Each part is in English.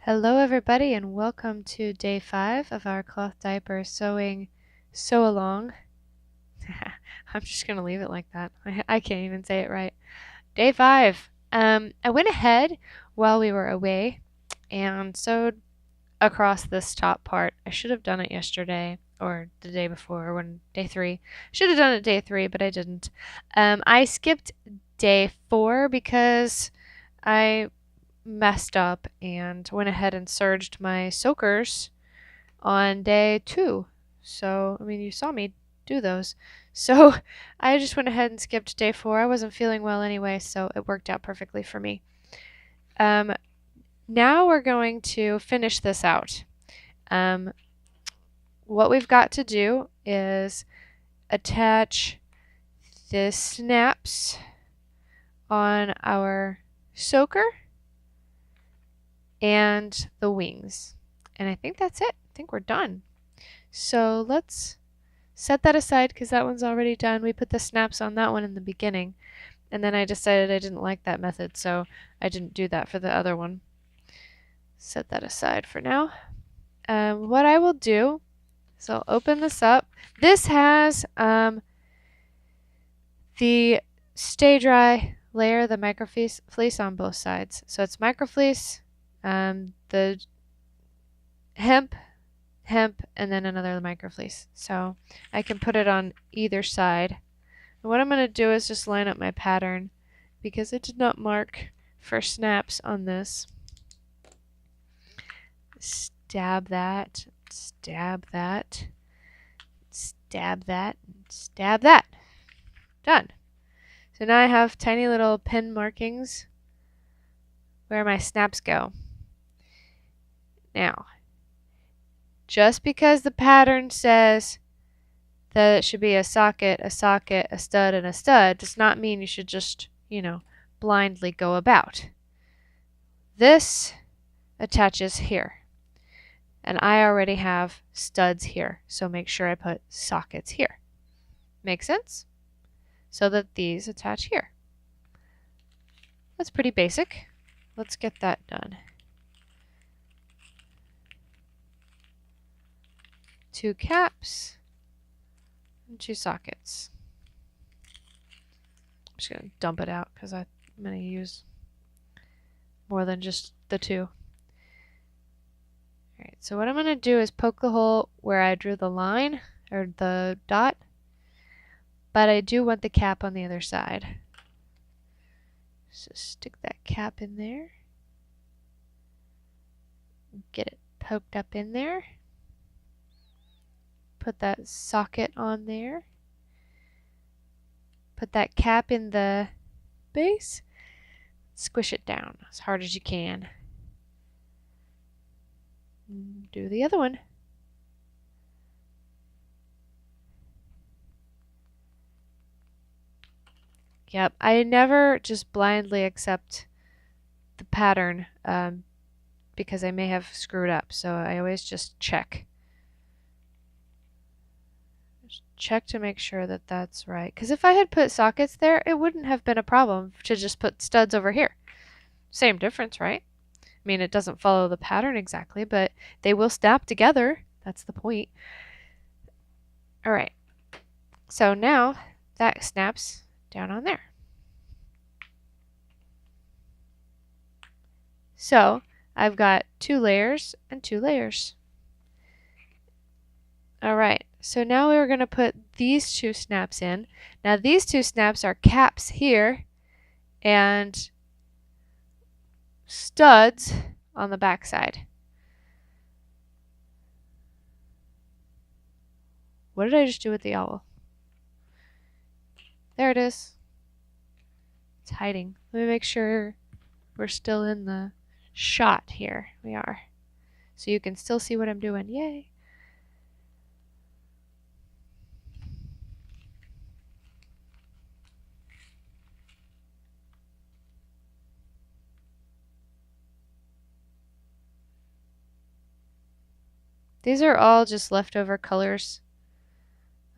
Hello everybody and welcome to day 5 of our cloth diaper sewing sew along. I'm just going to leave it like that. I can't even say it right. Day 5. I went ahead while we were away and sewed across this top part. I should have done it yesterday or the day before when day 3. Should have done it day 3, but I didn't. I skipped day 4 because I messed up and went ahead and serged my soakers on day 2. So, I mean, you saw me do those. So, I just went ahead and skipped day 4. I wasn't feeling well anyway, so it worked out perfectly for me. Now we're going to finish this out. What we've got to do is attach the snaps on our soaker and the wings. And I think that's it. I think we're done. So let's set that aside because that one's already done. We put the snaps on that one in the beginning. And then I decided I didn't like that method, so I didn't do that for the other one. Set that aside for now. What I will do is I'll open this up. This has the Stay Dry layer, the microfleece on both sides. So it's microfleece, the hemp, and then another microfleece. So I can put it on either side. And what I'm going to do is just line up my pattern because it did not mark for snaps on this. Stab that, stab that, stab that, stab that. Done. So now I have tiny little pin markings where my snaps go. Now, just because the pattern says that it should be a socket, a stud, and a stud does not mean you should just, blindly go about. This attaches here. And I already have studs here, so make sure I put sockets here. Make sense? So that these attach here. That's pretty basic. Let's get that done. 2 caps and 2 sockets. I'm just going to dump it out because I'm going to use more than just the 2. Alright, so what I'm going to do is poke the hole where I drew the line, or the dot, but I do want the cap on the other side. So stick that cap in there. Get it poked up in there. Put that socket on there. Put that cap in the base. Squish it down as hard as you can. Do the other one. Yep, I never just blindly accept the pattern because I may have screwed up, so I always just check. Just check to make sure that that's right. Because if I had put sockets there, it wouldn't have been a problem to just put studs over here. Same difference, right? I mean, it doesn't follow the pattern exactly, but they will snap together. That's the point. All right. So now that snaps down on there. So I've got 2 layers and 2 layers. All right. So now we're going to put these 2 snaps in. Now these 2 snaps are caps here and studs on the back side. What did I just do with the owl? There it is. It's hiding. Let me make sure we're still in the shot here. We are. So you can still see what I'm doing. Yay! These are all just leftover colors.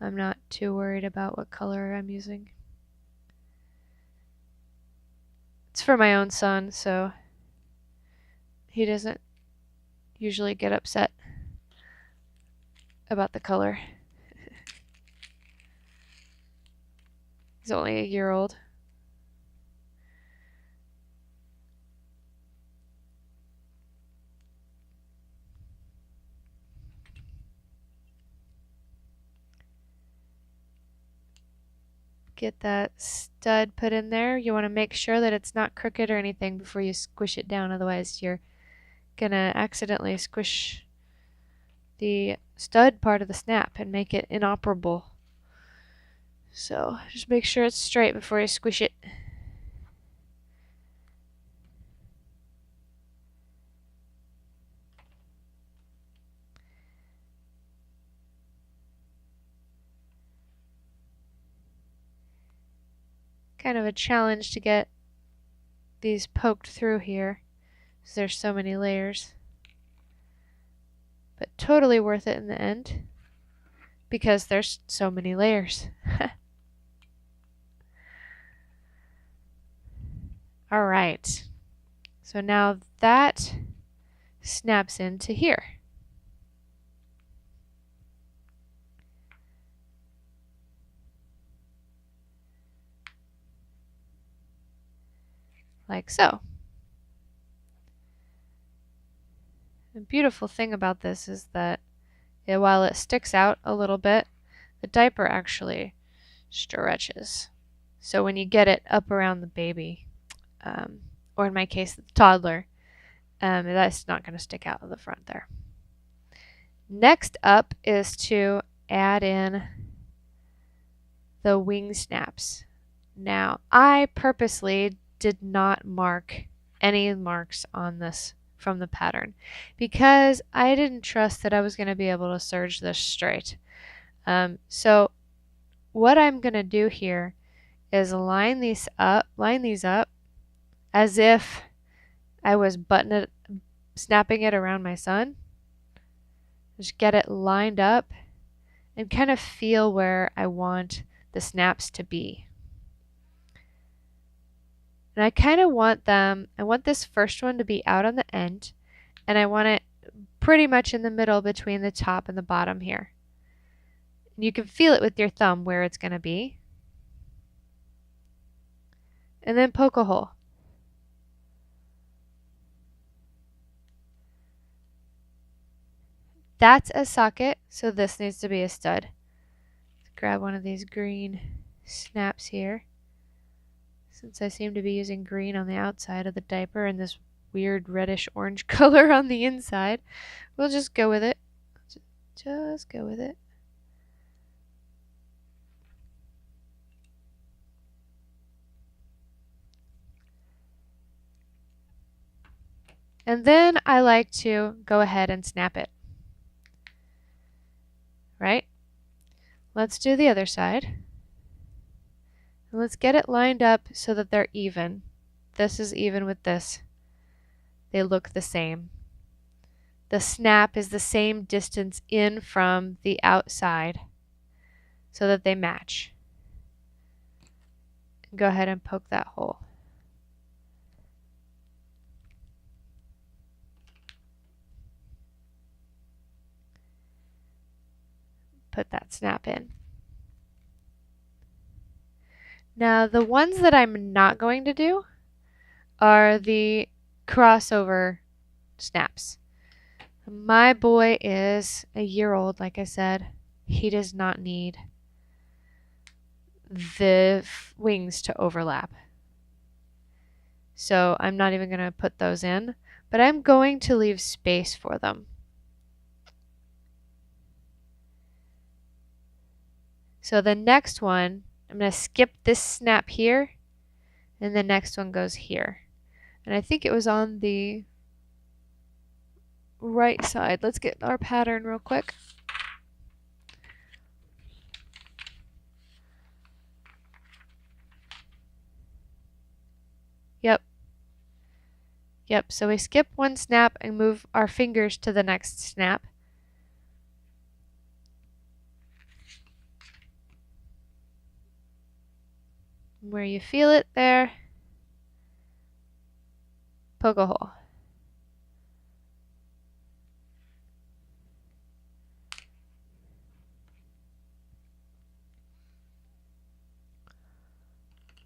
I'm not too worried about what color I'm using. It's for my own son, so he doesn't usually get upset about the color. He's only a year old. Get that stud put in there. You want to make sure that it's not crooked or anything before you squish it down, otherwise you're gonna accidentally squish the stud part of the snap and make it inoperable. So just make sure it's straight before you squish it. Kind of a challenge to get these poked through here, because there's so many layers. But totally worth it in the end, because there's so many layers. Alright, so now that snaps into here. Like so. The beautiful thing about this is that while it sticks out a little bit, the diaper actually stretches. So when you get it up around the baby, or in my case, the toddler, that's not going to stick out of the front there. Next up is to add in the wing snaps. Now, I purposely did not mark any marks on this from the pattern because I didn't trust that I was going to be able to serge this straight. So what I'm going to do here is line these up as if I was snapping it around my son. Just get it lined up and kind of feel where I want the snaps to be. And I kind of want this first one to be out on the end, and I want it pretty much in the middle between the top and the bottom here. And you can feel it with your thumb where it's going to be. And then poke a hole. That's a socket, so this needs to be a stud. Let's grab one of these green snaps here. Since I seem to be using green on the outside of the diaper and this weird reddish orange color on the inside, we'll just go with it. Just go with it. And then I like to go ahead and snap it. Right? Let's do the other side. And let's get it lined up so that they're even. This is even with this. They look the same. The snap is the same distance in from the outside so that they match. Go ahead and poke that hole. Put that snap in. Now the ones that I'm not going to do are the crossover snaps. My boy is a year old, like I said. He does not need the wings to overlap. So I'm not even going to put those in, but I'm going to leave space for them. So the next one, I'm going to skip this snap here, and the next one goes here. And I think it was on the right side. Let's get our pattern real quick. Yep, so we skip one snap and move our fingers to the next snap. Where you feel it there, poke a hole.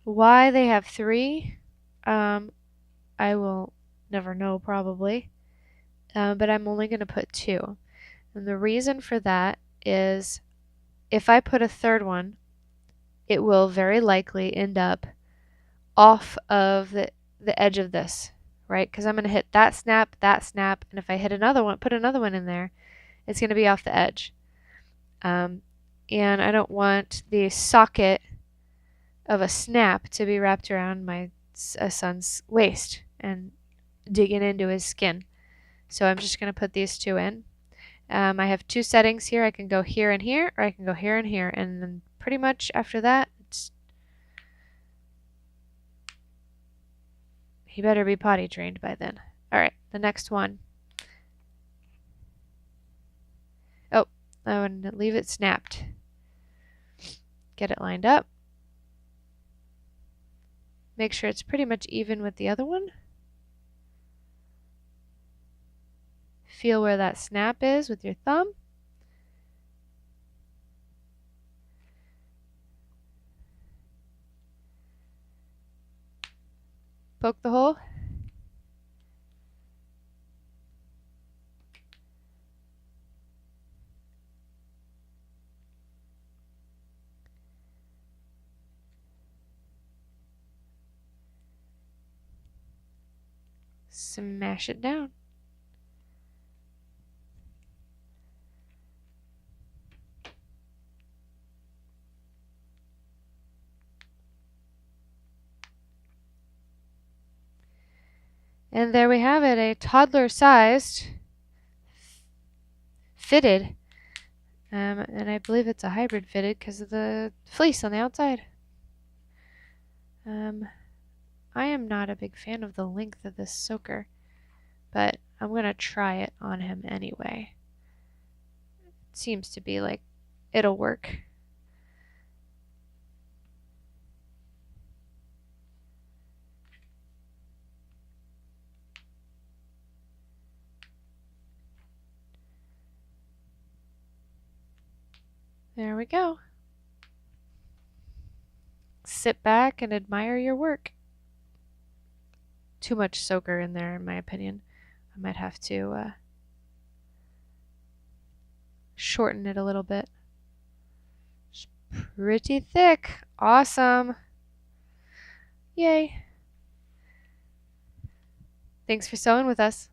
Why they have 3, I will never know probably, but I'm only going to put 2. And the reason for that is if I put a third one, it will very likely end up off of the edge of this, right? Because I'm going to hit that snap, and if I hit another one, put another one in there, it's going to be off the edge. And I don't want the socket of a snap to be wrapped around my son's waist and digging into his skin. So I'm just going to put these 2 in. I have 2 settings here. I can go here and here, or I can go here and here. And then pretty much after that, he better be potty trained by then. All right, the next one. Oh, I want to leave it snapped. Get it lined up. Make sure it's pretty much even with the other one. Feel where that snap is with your thumb. Poke the hole. Smash it down. And there we have it, a toddler-sized fitted, and I believe it's a hybrid fitted because of the fleece on the outside. I am not a big fan of the length of this soaker, but I'm going to try it on him anyway. It seems to be like it'll work. There we go. Sit back and admire your work. Too much soaker in there, in my opinion. I might have to shorten it a little bit. It's pretty thick. Awesome. Yay. Thanks for sewing with us.